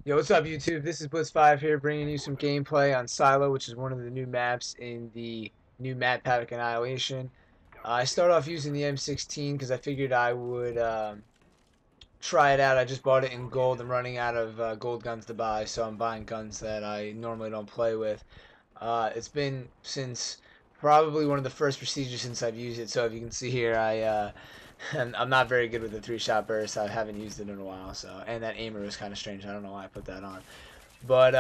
Yo, what's up, YouTube? This is Blitz5 here, bringing you some gameplay on Silo, which is one of the new maps in the new Map Paddock Annihilation. I started off using the M16 because I figured I would try it out. I just bought it in gold. I'm running out of gold guns to buy, so I'm buying guns that I normally don't play with. It's been since probably one of the first procedures since I've used it. So if you can see here, I'm not very good with the three-shot burst. I haven't used it in a while. So and that aimer was kind of strange. I don't know why I put that on, but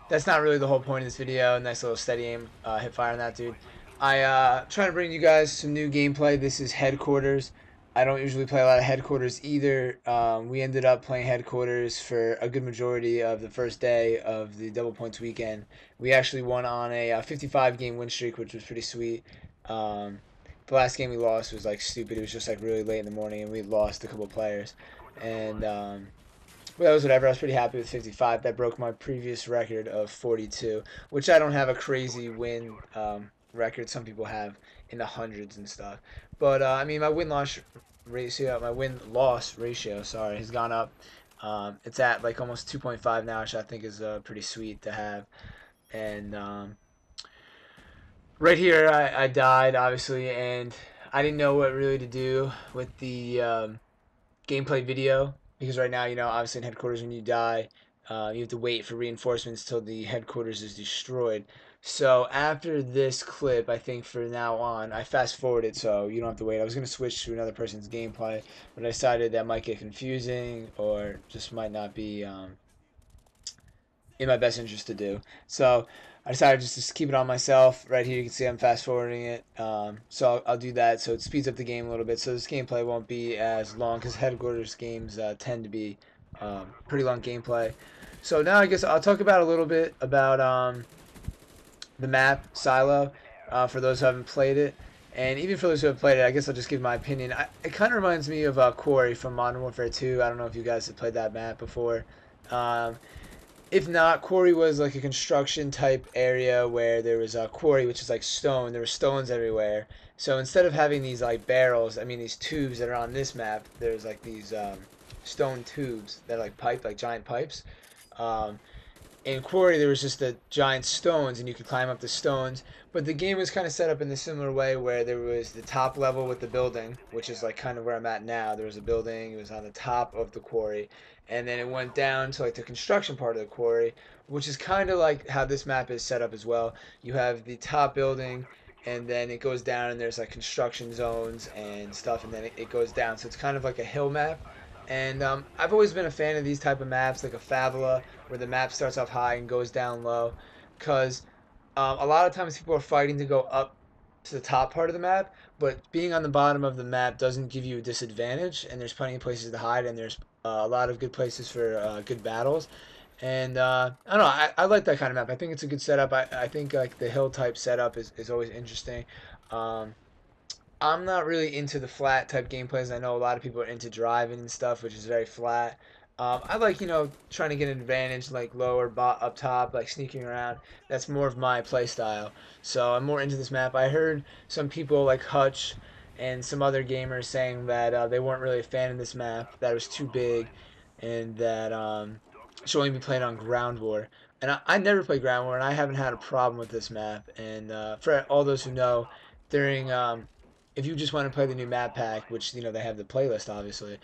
that's not really the whole point of this video. Nice little steady aim, hip fire on that dude. Trying to bring you guys some new gameplay. This is Headquarters. I don't usually play a lot of Headquarters either. We ended up playing Headquarters for a good majority of the first day of the double points weekend. We actually won on a 55 game win streak, which was pretty sweet. Um, the last game we lost was like stupid. It was just like really late in the morning, and we lost a couple players. And well, that was whatever. I was pretty happy with 55. That broke my previous record of 42, which I don't have a crazy win record. Some people have in the hundreds and stuff. But I mean, my win loss ratio, sorry, has gone up. It's at like almost 2.5 now, which I think is pretty sweet to have. And right here, I died obviously, and I didn't know what really to do with the gameplay video because right now, obviously in headquarters when you die, you have to wait for reinforcements till the headquarters is destroyed. So after this clip, I think for now on, I fast forwarded so you don't have to wait. I was going to switch to another person's gameplay, but I decided that might get confusing or just might not be in my best interest to do. So I decided just to keep it on myself. Right here, you can see I'm fast forwarding it. So I'll do that so it speeds up the game a little bit. So this gameplay won't be as long because headquarters games tend to be pretty long gameplay. So now I guess I'll talk about a little bit about the map Silo for those who haven't played it. And even for those who have played it, I guess I'll just give my opinion. It kind of reminds me of Quarry from Modern Warfare 2. I don't know if you guys have played that map before. Um, if not, quarry was like a construction type area where there was a quarry, which is like stone. There were stones everywhere. So instead of having these like barrels, I mean these tubes that are on this map, there's like these stone tubes that are like piped, like giant pipes. Um, in Quarry, there was just the giant stones, and you could climb up the stones. But the game was kind of set up in a similar way, where there was the top level with the building, which is like kind of where I'm at now. There was a building; it was on the top of the quarry, and then it went down to like the construction part of the quarry, which is kind of like how this map is set up as well. You have the top building, and then it goes down, and there's like construction zones and stuff, and then it goes down. So it's kind of like a hill map. And I've always been a fan of these type of maps, like a Favela, where the map starts off high and goes down low, because a lot of times people are fighting to go up to the top part of the map, but being on the bottom of the map doesn't give you a disadvantage, and there's plenty of places to hide, and there's a lot of good places for good battles. And I don't know, I like that kind of map. I think it's a good setup. I think like the hill type setup is always interesting. Um, I'm not really into the flat type gameplays. I know a lot of people are into driving and stuff, which is very flat. I like, trying to get an advantage, like lower, up top, like sneaking around. That's more of my play style. So I'm more into this map. I heard some people like Hutch and some other gamers saying that they weren't really a fan of this map, that it was too big, and that should only be played on Ground War. And I never played Ground War, and I haven't had a problem with this map. And for all those who know, during if you just want to play the new map pack, which they have the playlist obviously,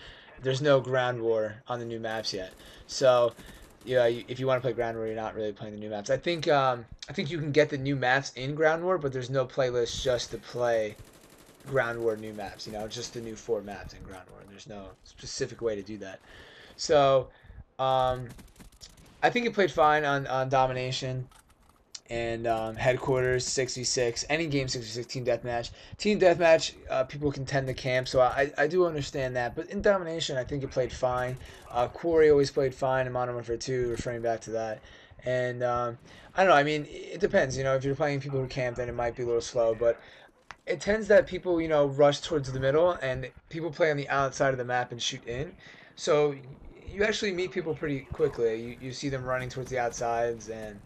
there's no ground war on the new maps yet. So yeah, if you want to play ground war, you're not really playing the new maps. I think you can get the new maps in ground war, but there's no playlist just to play ground war new maps. Just the new 4 maps in ground war. There's no specific way to do that. So um, I think it played fine on domination and headquarters 66 any game 66 team deathmatch people can tend to camp, so I do understand that, but in domination I think it played fine. Quarry always played fine in Modern Warfare 2, referring back to that. And I don't know, I mean it depends, if you're playing people who camp then it might be a little slow, but it tends that people rush towards the middle and people play on the outside of the map and shoot in, so you actually meet people pretty quickly. You see them running towards the outsides, and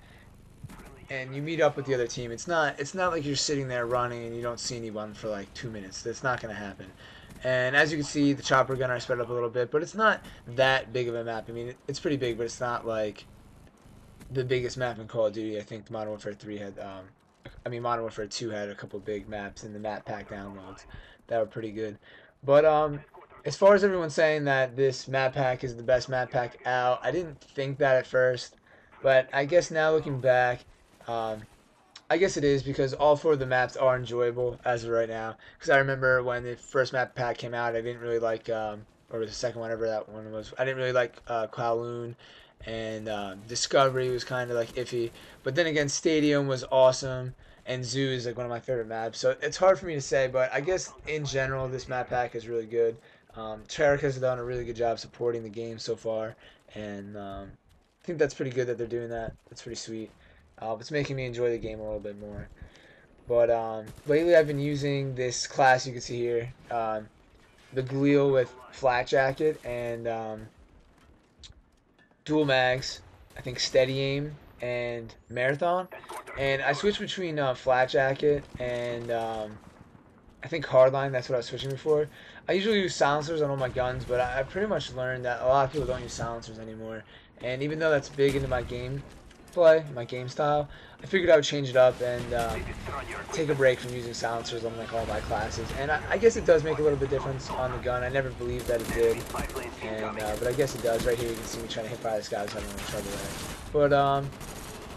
you meet up with the other team. It's not like you're sitting there running and you don't see anyone for like 2 minutes. That's not gonna happen. And as you can see, the chopper gunner I sped up a little bit, but it's not that big of a map. I mean, it's pretty big, but it's not like the biggest map in Call of Duty. I think Modern Warfare 3 had, Modern Warfare 2 had a couple big maps in the map pack downloads that were pretty good. But as far as everyone saying that this map pack is the best map pack out, I didn't think that at first, but I guess now looking back, um, I guess it is because all four of the maps are enjoyable as of right now. Because I remember when the first map pack came out, I didn't really like, or the second one, whatever that one was. I didn't really like Kowloon, and Discovery was kind of like iffy. But then again, Stadium was awesome, and Zoo is like one of my favorite maps. So it's hard for me to say, but I guess in general, this map pack is really good. Treyarch has done a really good job supporting the game so far, and I think that's pretty good that they're doing that. That's pretty sweet. It's making me enjoy the game a little bit more. But lately, I've been using this class you can see here, the Galil with Flat Jacket and Dual Mags. I think Steady Aim and Marathon. And I switched between Flat Jacket and I think Hardline. That's what I was switching before. I usually use silencers on all my guns, but I pretty much learned that a lot of people don't use silencers anymore. And even though that's big into my game play, my game style, I figured I would change it up and take a break from using silencers on like all my classes. And I guess it does make a little bit difference on the gun. I never believed that it did, and but I guess it does. Right here, you can see me trying to hit by this guy who's having a little trouble there. But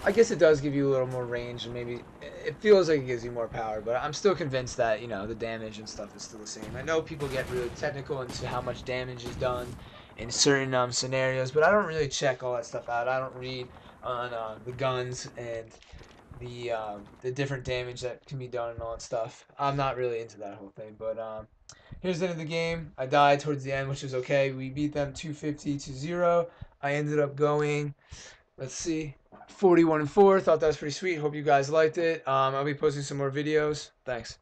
I guess it does give you a little more range, and maybe it feels like it gives you more power. But I'm still convinced that the damage and stuff is still the same. I know people get really technical into how much damage is done in certain scenarios, but I don't really check all that stuff out. I don't read on the guns and the different damage that can be done and all that stuff. I'm not really into that whole thing. But here's the end of the game. I died towards the end, which is okay. We beat them 250-0. I ended up going, let's see, 41-4. Thought that was pretty sweet. Hope you guys liked it. I'll be posting some more videos. Thanks.